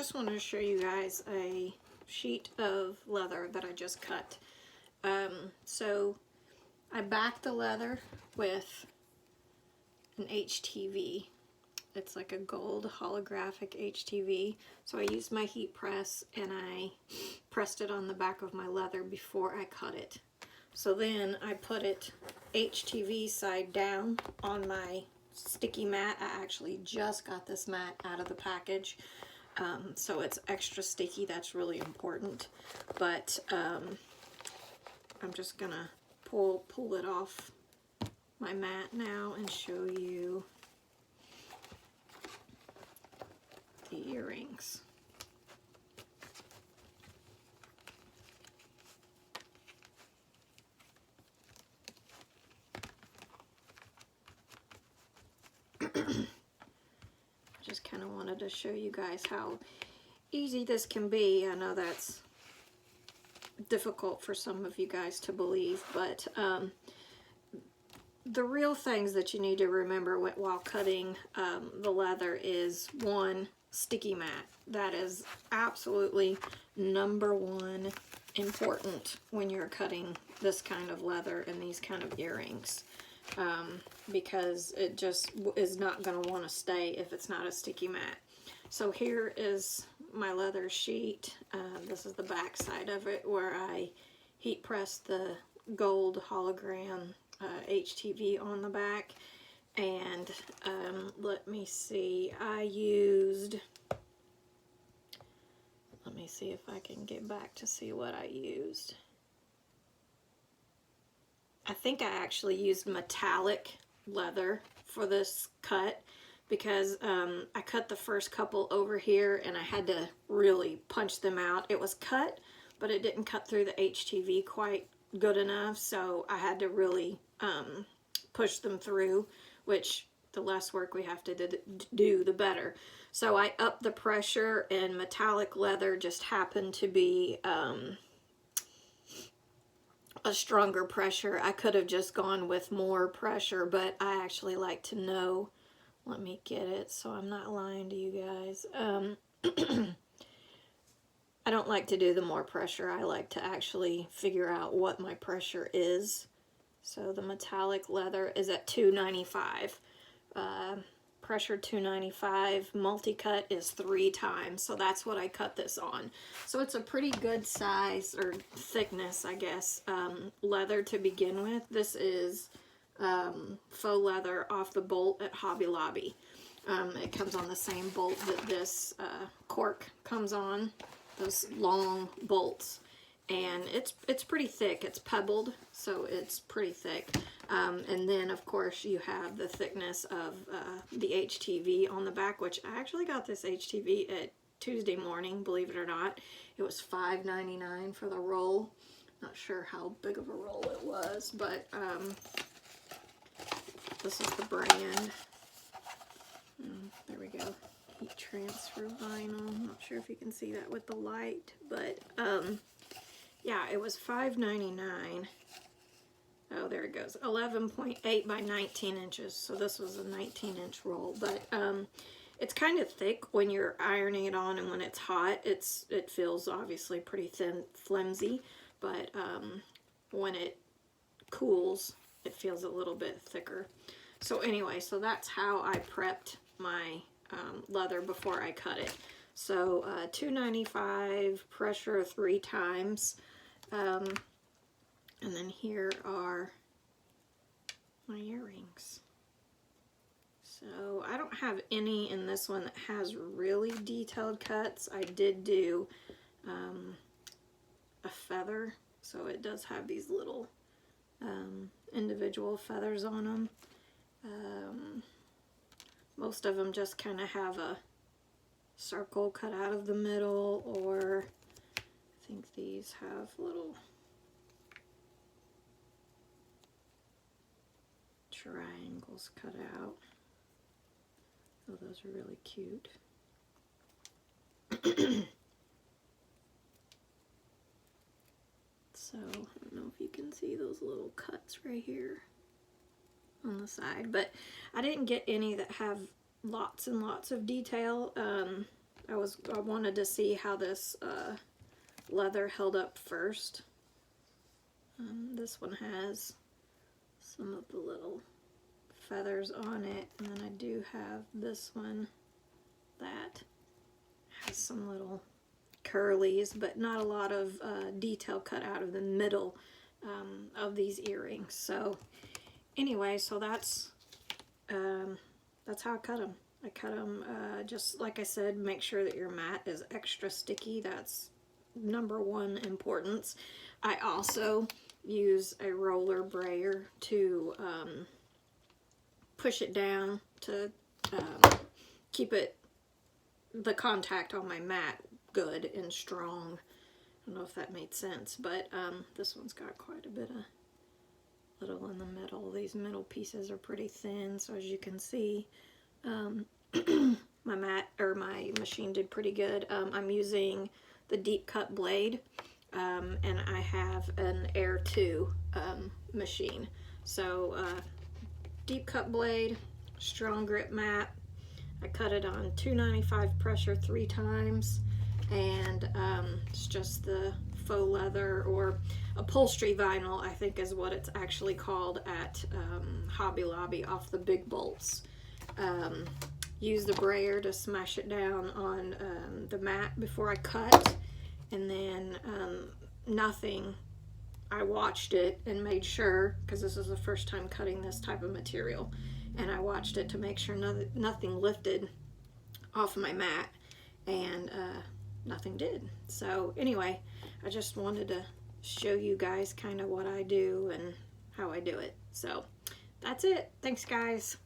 just wanted to show you guys a sheet of leather that I just cut. So I backed the leather with an HTV. It's like a gold holographic HTV. So I used my heat press and I pressed it on the back of my leather before I cut it. So then I put it HTV side down on my sticky mat. I actually just got this mat out of the package. So it's extra sticky. That's really important. But I'm just gonna pull it off my mat now and show you the earrings. Just kind of wanted to show you guys how easy this can be. I know that's difficult for some of you guys to believe, but the real things that you need to remember while cutting the leather is, one, sticky mat. That is absolutely #1 important when you're cutting this kind of leather and these kind of earrings. Because it just is not going to want to stay if it's not a sticky mat. So here is my leather sheet. This is the back side of it where I heat pressed the gold hologram HTV on the back. And let me see, let me see if I can get back to see what I used. I think I actually used metallic leather for this cut because I cut the first couple over here and I had to really punch them out. It was cut, but it didn't cut through the HTV quite good enough, so I had to really push them through, which the less work we have to do, the better. So I upped the pressure, and metallic leather just happened to be a stronger pressure. I could have just gone with more pressure, but I actually like to know. Let me get it so I'm not lying to you guys. I don't like to do the more pressure. I like to actually figure out what my pressure is. So the metallic leather is at 295. Pressure 295. Multi-cut is 3 times. So that's what I cut this on. So it's a pretty good size, or thickness, I guess, leather to begin with. This is faux leather off the bolt at Hobby Lobby. It comes on the same bolt that this cork comes on. Those long bolts. And it's pretty thick. It's pebbled, so it's pretty thick. And then, of course, you have the thickness of the HTV on the back, which I actually got this HTV at Tuesday morning, believe it or not. It was $5.99 for the roll. Not sure how big of a roll it was, but this is the brand. There we go. Heat transfer vinyl. I'm not sure if you can see that with the light, but yeah, it was $5.99. Oh, there it goes. 11.8 by 19 inches. So this was a 19-inch roll, but it's kind of thick when you're ironing it on, and when it's hot, it feels obviously pretty thin, flimsy, but when it cools, it feels a little bit thicker. So anyway, so that's how I prepped my leather before I cut it. So 295, pressure 3 times. And then here are my earrings. So I don't have any in this one that has really detailed cuts. I did do a feather, so it does have these little individual feathers on them. Most of them just kind of have a circle cut out of the middle, or I think these have little triangles cut out. Oh, those are really cute. So, I don't know if you can see those little cuts right here on the side, but I didn't get any that have lots and lots of detail. I wanted to see how this leather held up first. This one has some of the little feathers on it, and then I do have this one that has some little curlies, but not a lot of detail cut out of the middle of these earrings. So anyway, so that's how I cut them. I cut them just like I said, make sure that your mat is extra sticky. That's #1 importance. I also use a roller brayer to push it down to keep the contact on my mat good and strong. I don't know if that made sense, but this one's got quite a bit of little in the middle. These middle pieces are pretty thin, so as you can see, my machine did pretty good. I'm using the deep cut blade, and I have an Air 2 machine. So deep cut blade, strong grip mat. I cut it on 295 pressure 3 times, and it's just the faux leather, or upholstery vinyl, I think is what it's actually called at Hobby Lobby, off the big bolts. Use the brayer to smash it down on the mat before I cut, and then I watched it and made sure, because this is the first time cutting this type of material, and I watched it to make sure nothing lifted off my mat, and nothing did. So anyway, I just wanted to show you guys kind of what I do and how I do it. So that's it. Thanks, guys.